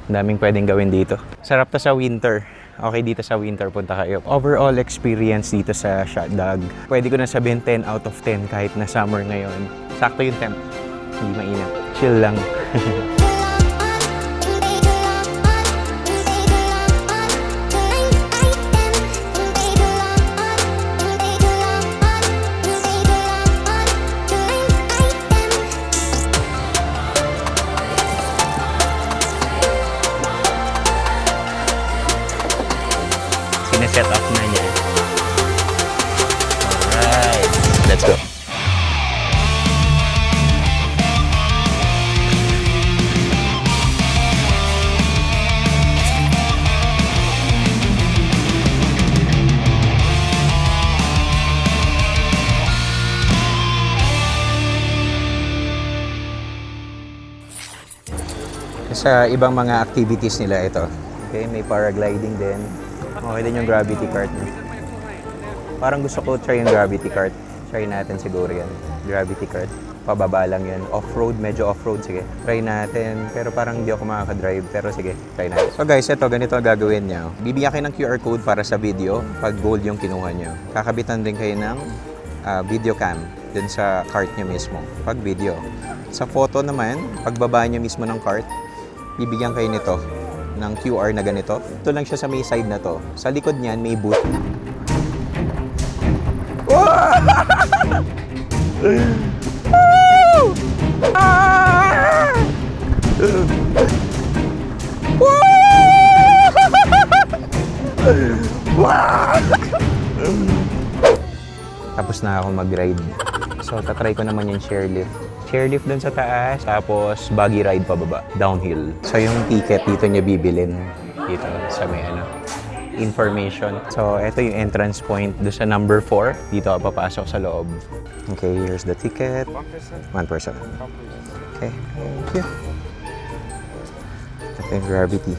Daming pwedeng gawin dito. Sarap to sa winter. Okay, dito sa winter punta kayo. Overall experience dito sa Shotdog, pwede ko na sabihin 10 out of 10 kahit na summer ngayon. Sakto yung temp. Hindi mainit. Chill lang. Set up na niya. Alright, let's go. Sa ibang mga activities nila ito. Okay, may paragliding din. Okay din yung gravity cart. Parang gusto ko try yung gravity cart. Try natin siguro yan. Gravity cart. Pababa lang yan. Off-road, medyo off-road. Sige, try natin. Pero parang hindi ako makaka-drive. Pero sige, try natin. So guys, ito, ganito ang gagawin nyo. Bibigyan kayo ng QR code para sa video pag gold yung kinuha nyo. Kakabitan din kayo ng video cam dun sa cart nyo mismo. Pag video. Sa photo naman, pagbaba nyo mismo ng cart, bibigyan kayo nito ng QR na ganito. Ito lang siya sa may side na to. Sa likod niyan, may booth. Tapos na ako mag-ride. So, tatry ko naman yung chairlift. Chairlift dun sa taas, tapos buggy ride pababa, downhill. So yung ticket dito niya bibilin dito sa may information. So ito yung entrance point do sa number 4. Dito ako papasok sa loob. Okay, here's the ticket. 1%. Okay, thank you. Ito yung gravity.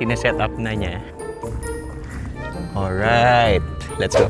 Sineset up na niya. Alright, let's go.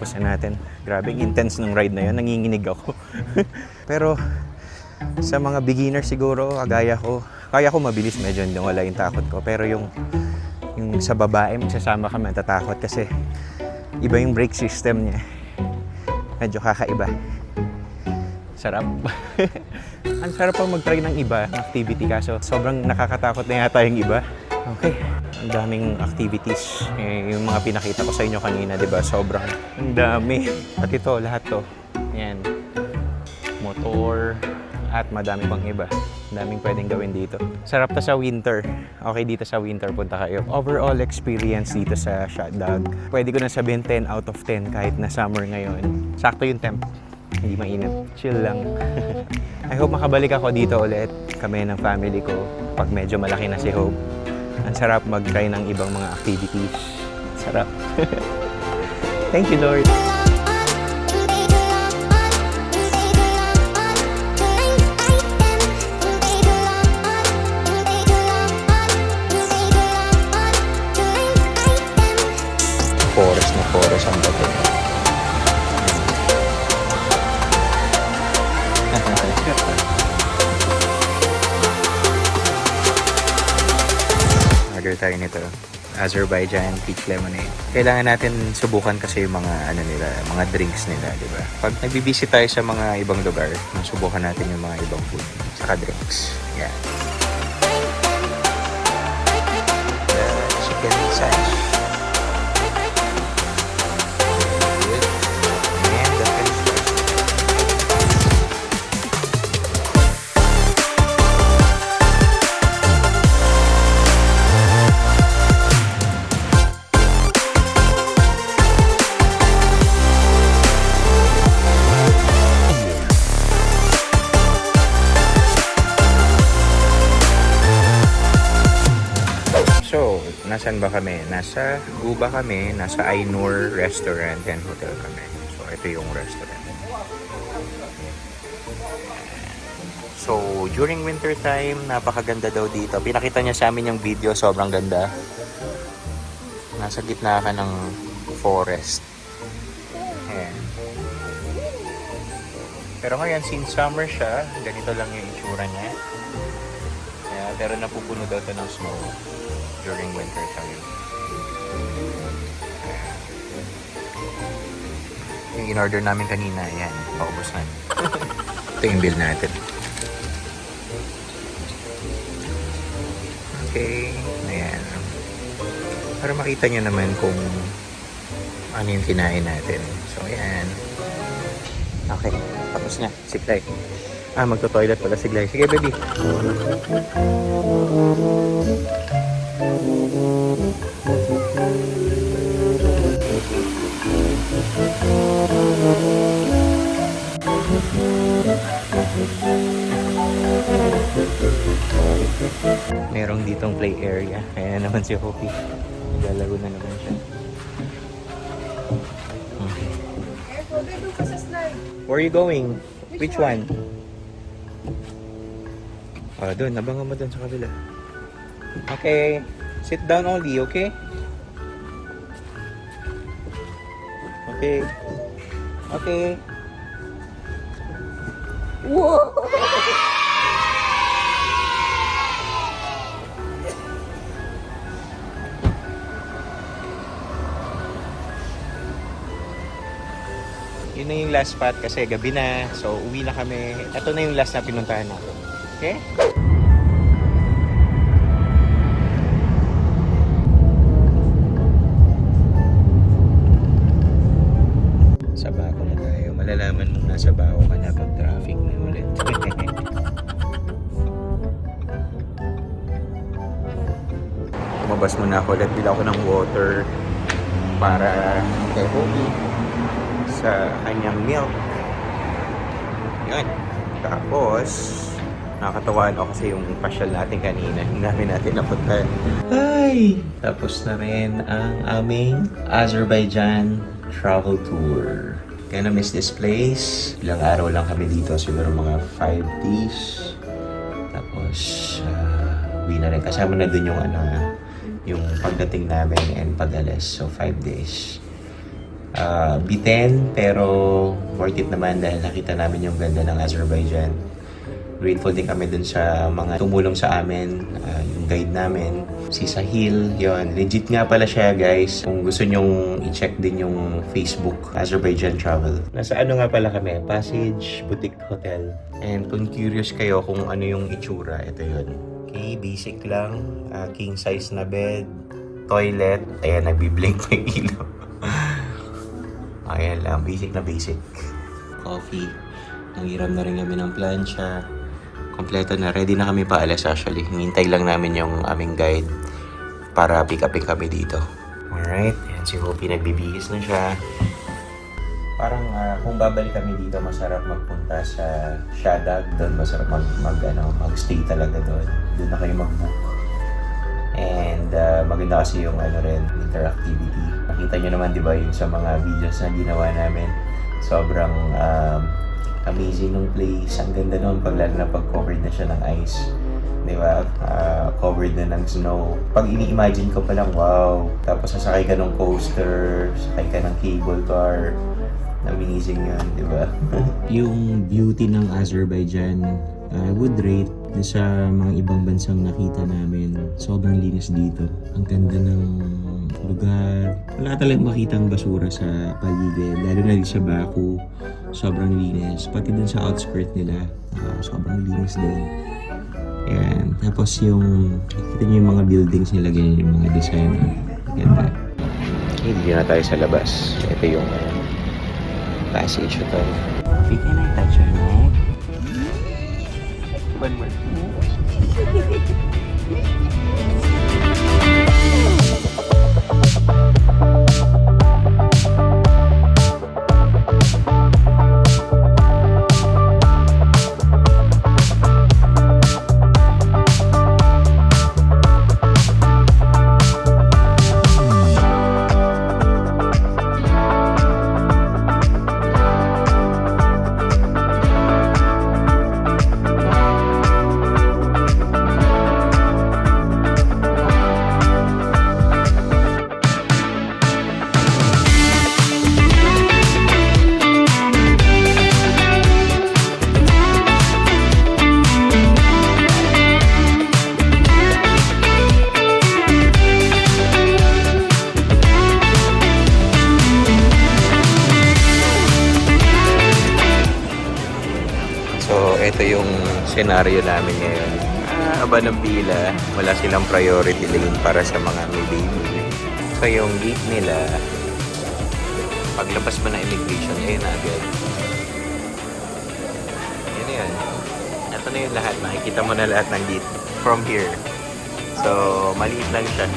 Tapos na natin. Grabe, intense ng ride na yun. Nanginginig ako. Pero sa mga beginner siguro, kagaya ko, kaya ko mabilis, medyo hindi wala yung takot ko. Pero yung sa babae, magsasama kami, natatakot kasi iba yung brake system niya. Medyo kakaiba. Sarap. Ang sarap pang mag-try ng iba, activity, kaso sobrang nakakatakot na yata yung iba. Okay, ang daming activities. Yung mga pinakita ko sa inyo kanina, di ba? Sobrang ang dami. At ito, lahat to. Yan. Motor. At madami pang iba. Ang daming pwedeng gawin dito. Sarap to sa winter. Okay, dito sa winter punta kayo. Overall experience dito sa Shot Dog. Pwede ko na sabihin 10 out of 10 kahit na summer ngayon. Sakto yung temp. Hindi mainit. Chill lang. I hope makabalik ako dito ulit. Kami ng family ko. Pag medyo malaki na si Hope. Ang sarap mag-try ng ibang mga activities. Sarap. Thank you, Lord. Forest na forest ang dato. Order tayo nito. Azerbaijan peach lemonade. Kailangan natin subukan kasi yung mga ano nila, mga drinks nila, di ba? Pag nagbibisit tayo sa mga ibang lugar, subukan natin yung mga ibang food, saka drinks. Yeah. The chicken sandwich. So, nasan ba kami? Nasa Guba kami, nasa Ainur Restaurant and Hotel kami. So, ito yung restaurant. So, during winter time, napakaganda daw dito. Pinakita niya sa amin yung video, sobrang ganda. Nasa gitna ka ng forest. Ayan. Pero ngayon, since summer siya, ganito lang yung itsura niya. Kaya, pero napupuno daw ito ng snow during winter time. Yung in-order namin kanina, ayan, paubos na. Ito yung bill natin. Okay, ayan. Para makita nyo naman kung ano yung kinain natin. So, ayan. Okay, tapos na. Siglay. Magto-toilet pala siglay. Sige, baby. Merong ditong play area. Kaya naman si Hopi. Naglalaro na naman siya. Where are you going? Which one? Doon. Nabangan mo doon sa kabila. Okay. Sit down only, okay? Okay. Okay. Whoa! Yun na yung last spot kasi gabi na. So, uwi na kami. Ito na yung last na pinuntahan natin. Okay? Sa Baco na tayo. Malalaman mong nasa Baco ka na pag traffic na ulit. Lumabas muna ako ulit. Bila ako ng water para kay Hopi sa kanyang milk. Yun. Tapos, nakakatawaan ako kasi yung pasyal natin kanina. Yung namin natin napunta. Ay! Tapos na rin ang aming Azerbaijan travel tour. Kaya na-miss this place. Ilang araw lang kami dito. Siguro mga 5 days. Tapos, uwi na rin. Kasama na dun yung yung pagdating namin and pag-alis. So, 5 days. bitin, pero worth it naman dahil nakita namin yung ganda ng Azerbaijan. Grateful din kami dun sa mga tumulong sa amin, yung guide namin, si Sahil, yon. Legit nga pala siya, guys. Kung gusto nyong i-check din yung Facebook, Azerbaijan Travel. Nasa ano nga pala kami, Passage Boutique Hotel. And kung curious kayo kung ano yung itsura, ito yun. Okay, basic lang, king size na bed, toilet, ayan, nagbiblink pa yung ilaw. Ayan lang, basic na basic. Coffee, nanghiram na rin kami ng plancha. Kompleto na. Ready na kami paalis actually. Hinintay lang namin yung aming guide para pick upin kami dito. Alright. Yan si Hopi. Nagbibihis na siya. Parang kung babalik kami dito, masarap magpunta sa Shadag. Doon masarap mag-stay talaga doon. Doon na kayo mag-book. And maganda kasi yung interactivity. Nakita nyo naman, di ba, yung sa mga videos na ginawa namin. Sobrang amazing nung place. Ang ganda nun pag lalo na pag covered na siya ng ice. Di ba? Covered na ng snow. Pag ini-imagine ko pa lang, wow. Tapos sasakay ka ng coaster, sakay ka ng cable car. Amazing yun, di ba? Yung beauty ng Azerbaijan, I would rate sa mga ibang bansang nakita namin. Sobrang linis dito. Ang ganda ng lugar. Wala talagang makitang basura sa paligid. Lalo na sa Baku. Sobrang linis. Pati dun sa outskirt nila, sobrang linis din. Yan. Tapos yung, kita nyo yung mga buildings nila, ganyan yung mga design. Ganda. Okay, dito na tayo sa labas. Ito yung passage ito. We can I touch your neck? One more. Ito yung senaryo namin ngayon. Aba ng pila, wala silang priority lane para sa mga may baby. So yung gate nila, paglabas mo na immigration, ayun na agad. Yun na yun. Ito na yung lahat. Makikita mo na lahat ng gate from here. So maliit lang siya.